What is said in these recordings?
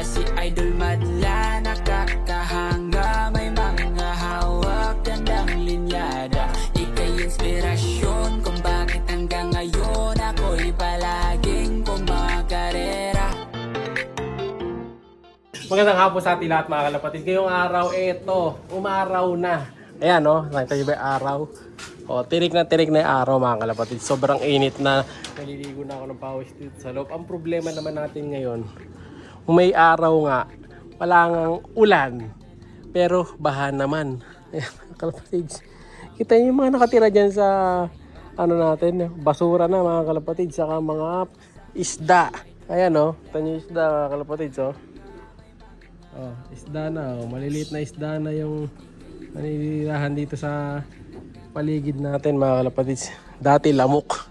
si Idol madla, nakakahanga, may mga hawak, gandang linyada. Ika'y inspirasyon kung bakit hanggang ngayon ako'y palaging kumakarera. Magandang hapon sa ating lahat mga kalapatid. Ngayong araw, umaraw na. Ayan nakita nyo ba yung araw? Tirik na yung araw mga kalapatid. Sobrang init na. Naliligo na ako ng pawis dito sa loob. Ang problema naman natin ngayon, kung may araw nga, wala ngang ulan. Pero baha naman. Ayan mga kalapatid. Kita nyo yung mga nakatira dyan sa natin, basura na mga kalapatid. Saka mga isda. Ayan kita nyo yung isda mga kalapatid. Isda na. Maliliit na isda na yung naninirahan dito sa paligid natin mga kalapatids. Dati lamok.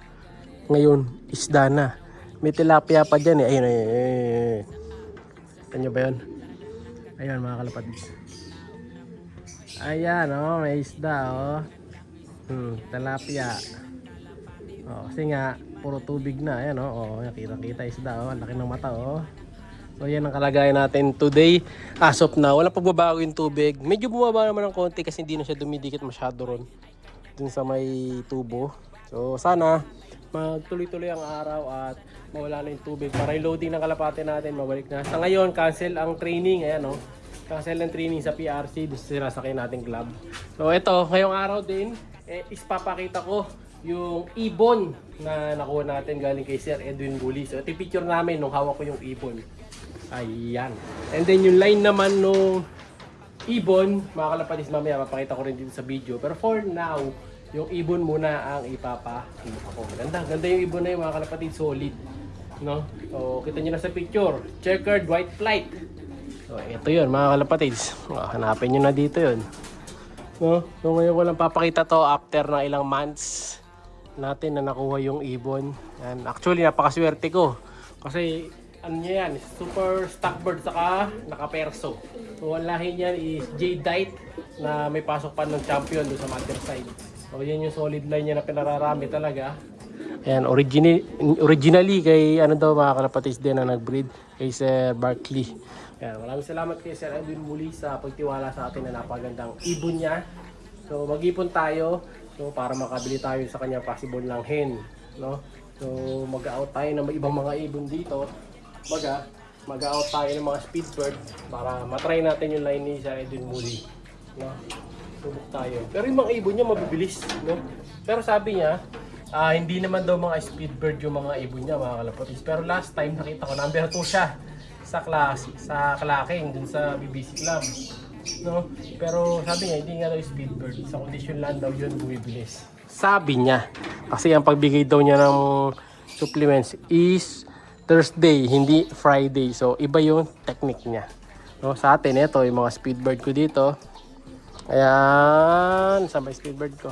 Ngayon, isda na. May tilapia pa dyan eh. Ayun. Ano ba yun? Ayun mga kalapatids. Ayan may isda tilapia. Kasi nga, puro tubig na. Ayan kita isda ang laki ng mata So yan ang kalagayan natin today. As of now, walang pagbabago yung tubig. Medyo bumaba naman ng konti kasi hindi na siya dumidikit masyado ron dun sa may tubo. So sana magtuloy-tuloy ang araw at mawala na yung tubig para yung loading ng kalapate natin mabalik na. Sa ngayon, cancel ang training. Ayan cancel ang training sa PRC. Doon sinasakay nating club. So ito, ngayong araw din ispapakita ko yung ibon na nakuha natin galing kay Sir Edwin Bully. So ito yung picture namin nung hawak ko yung ibon. Ayan. And then yung line naman nung ibon, mga kalapatid, mamaya mapakita ko rin dito sa video. Pero for now, yung ibon muna ang ipapakita ko. Ganda yung ibon na yung mga kalapatid, solid. So kita nyo na sa picture, checkered white flight. So ito yun mga kalapatid. Hanapin nyo na dito yun. So ngayon ko lang papakita to after ng ilang months natin na nakuha yung ibon. And actually napakaswerte ko kasi yan, super stockbird saka nakaperso. So ang lahi niyan is J-Dite na may pasok pa ng champion doon sa mother side. So yan yung solid line niya na pinararami talaga. Ayan, originally kay mga kalapatids din na nag-breed kay Sir Barkley. Ayan, maraming salamat kay Sir Edwin muli sa pagtiwala sa atin na napagandang ibon niya. So mag-ipon tayo para makabili tayo sa kanya possible ng hen. So mag-out tayo ng ibang mga ibon dito. Mag-out tayo ng mga speedbird para matry natin yung line ni Sir Edwin muli. Subok tayo. Pero yung mga ibon niya mabibilis. Pero sabi niya, hindi naman daw mga speedbird yung mga ibon niya mga kalapatids. Pero last time nakita ko number 2 siya sa Kalaking dun sa BBC Club. Pero sabi niya hindi nga daw speedbird. Sa condition lang daw yun bumibilis. Sabi niya. Kasi ang pagbigay daw niya ng supplements is Thursday, hindi Friday. So, iba yung technique niya. Sa atin, ito, yung mga speedbird ko dito. Ayan. Saan ba yung speedbird ko?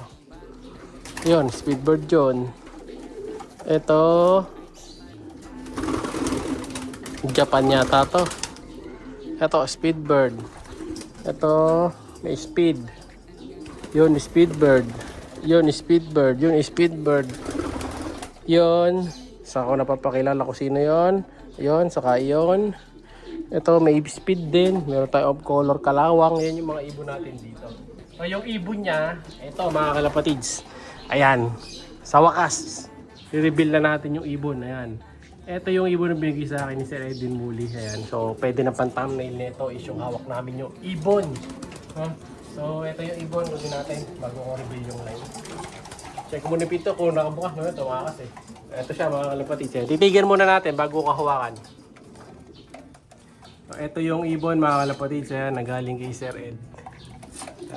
Yun, speedbird yun. Ito. Japan yata to. Ito, speedbird. Ito, may speed. Yun, speedbird. Yun, speedbird. Yun, speedbird. Yun. Saka ko napapakilala ko sino yon. Yon, saka yon. Ito may speed din. Meron tayo of color kalawang. Yan yung mga ibon natin dito. So yung ibon niya, ito mga kalapatids. Ayan. Sa wakas, i-reveal na natin yung ibon. Ayan. Ito yung ibon na binigay sa akin ni Sir Edwin Muli. Ayan. So pwede na pang-thumbnail nito is yung hawak namin yung ibon. So ito yung ibon. Gawin natin bago ko reveal yung line. Check muna pito kung nakabukas na ito. Tumakas Ito siya mga kalapatids. Titigyan muna natin bago kahawakan. Ito yung ibon mga kalapatids. Nagaling kay Sir Ed.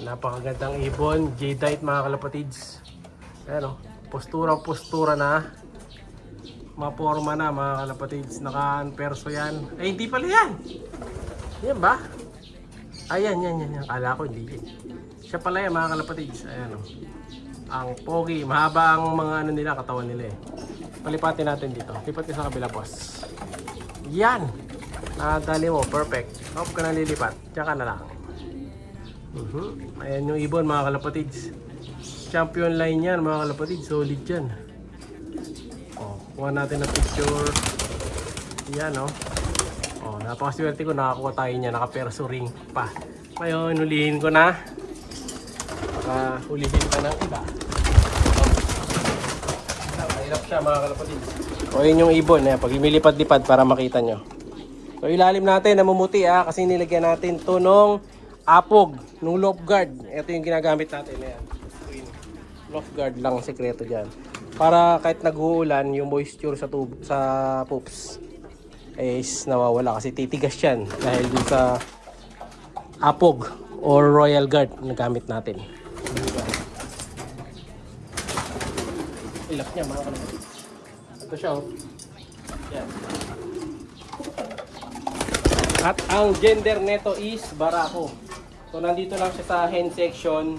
Napakagandang ibon. J-Dite mga kalapatids. Postura na. Maporma na mga kalapatids. Naka-perso yan. Ay hindi pala yan. Yan ba? Ayan. Kala ko hindi. Siya pala yan mga kalapatids. Ayan ang pogi, mahaba ang mga nila, katawan nila Palipatin natin dito. Lipat sa kabila, boss. Yan! Dali mo, perfect. Huwag ka na lilipat. Diyan ka na lang. Ayan yung ibon mga kalapatids. Champion line yan mga kalapatids. Solid yan. Kuha natin ang picture. Yan napakaswerte ko, nakakuha tayo niya, naka-perso ring pa. Ngayon, hulihin ko na. Baka hulihin pa ng iba. Mahirap siya mga kalapatid. O yun yung ibon, pag lumilipad-lipad para makita nyo. So ilalim natin, namumuti kasi nilagyan natin to nung apog, nung loft guard. Ito yung ginagamit natin. Ayan. Loft guard lang ang sekreto dyan. Para kahit nag-uulan, yung moisture sa poops is nawawala kasi titigas yan dahil dun sa apog or royal guard na gamit natin. Ilap niya mga kalapatid. Ito siya Yan. At ang gender neto is barako. So nandito lang siya sa hen section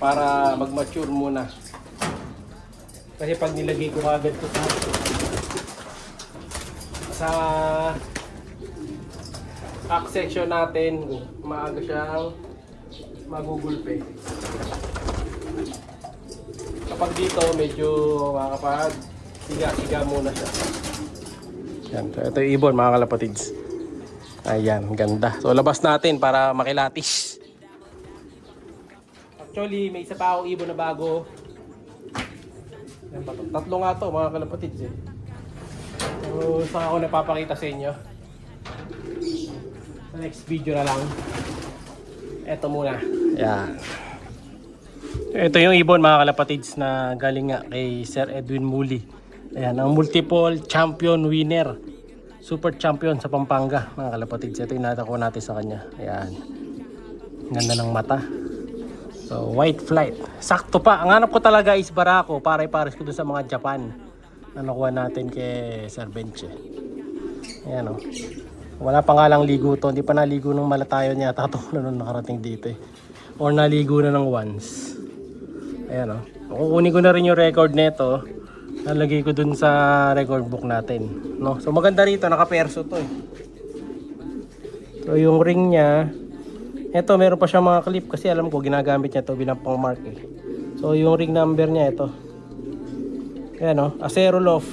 para mag-mature muna. Kasi pag nilagay ko agad ito sa pack section natin, maaga siyang magugulpe. Kapag dito medyo makakapag siga muna siya. Yan. So, ito yung ibon mga kalapatids. Ayan, ganda. So labas natin para makilatis. Actually, may isa pa akong ibon na bago. Yan ba to? Tatlo nga to mga kalapatids So saka ako napapakita sa inyo. Sa next video na lang. Ito muna. Yan. Ito yung ibon mga kalapatids na galing nga kay Sir Edwin Muli. Ayan, ang multiple champion winner. Super champion sa Pampanga mga kalapatids. Ito yung natako natin sa kanya. Ayan. Ganda ng mata. So, white flight. Sakto pa. Ang hanap ko talaga is barako. Pare-pares ko doon sa mga Japan. Na nakuha natin kay Sir Benche. Ayan o. Wala pa nga lang ligo to. Hindi pa naligo ng malatayon yata ito na nung nakarating dito Or naligo na ng once. Ayan o. Kukunin ko na rin yung record nito. Nalagay ko dun sa record book natin. No? So maganda rito. Nakaperso to So yung ring niya. Ito, meron pa siya mga clip kasi alam ko ginagamit niya ito bilang pang mark So yung ring number niya ito. Ayan o, Acero Loft.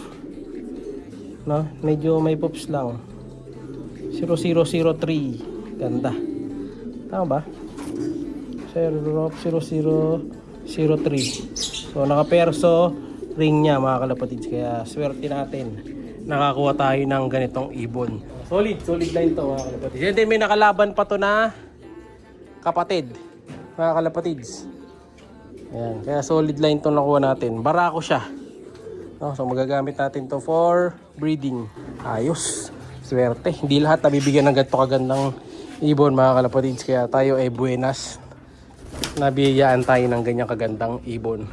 No? Medyo may pops lang. 0003. Ganda. Tama ba? Acero Loft 0003. So nakaperso ring niya mga kalapatids. Kaya swerte natin. Nakakuha tayo ng ganitong ibon. Solid line to mga kalapatids. And then may nakalaban pa to na kapatid, mga kalapatids. Ayan, kaya solid line itong nakuha natin. Barako siya. So magagamit natin to for breeding. Ayos. Swerte. Hindi lahat nabibigyan ng ganito kagandang ibon mga kalapatids. Kaya tayo ay buenas. Nabiyayaan tayo ng ganyang kagandang ibon.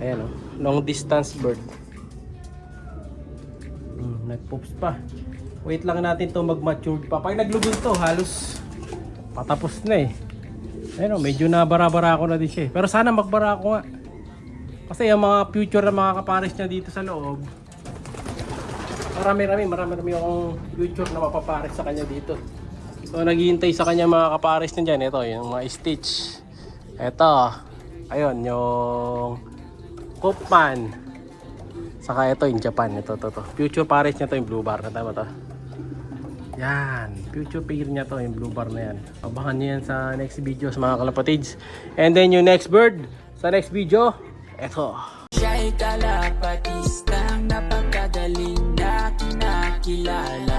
Ayan long distance bird. Nagpoops pa. Wait lang natin to mag-mature pa. Pag naglugol to, halos patapos na Ayun medyo nabara-bara ako na din siya Pero sana magbara ako nga. Kasi yung mga future na mga kapares niya dito sa loob. Marami akong future na mapapares sa kanya dito. So naghihintay sa kanya mga kapares niya dyan. Ito yung mga stitch. Ito. Ayun yung Koopman. Saka ito yung Japan. Ito. Future pares niya to yung blue bar. Tama to. Yan, future pair niya to, yung blue bar na yan. Abangan niyo yan sa next video sa mga kalapatids. And then yung next bird sa next video, eto. Siya'y kalapatistang napakagaling na kinakilala.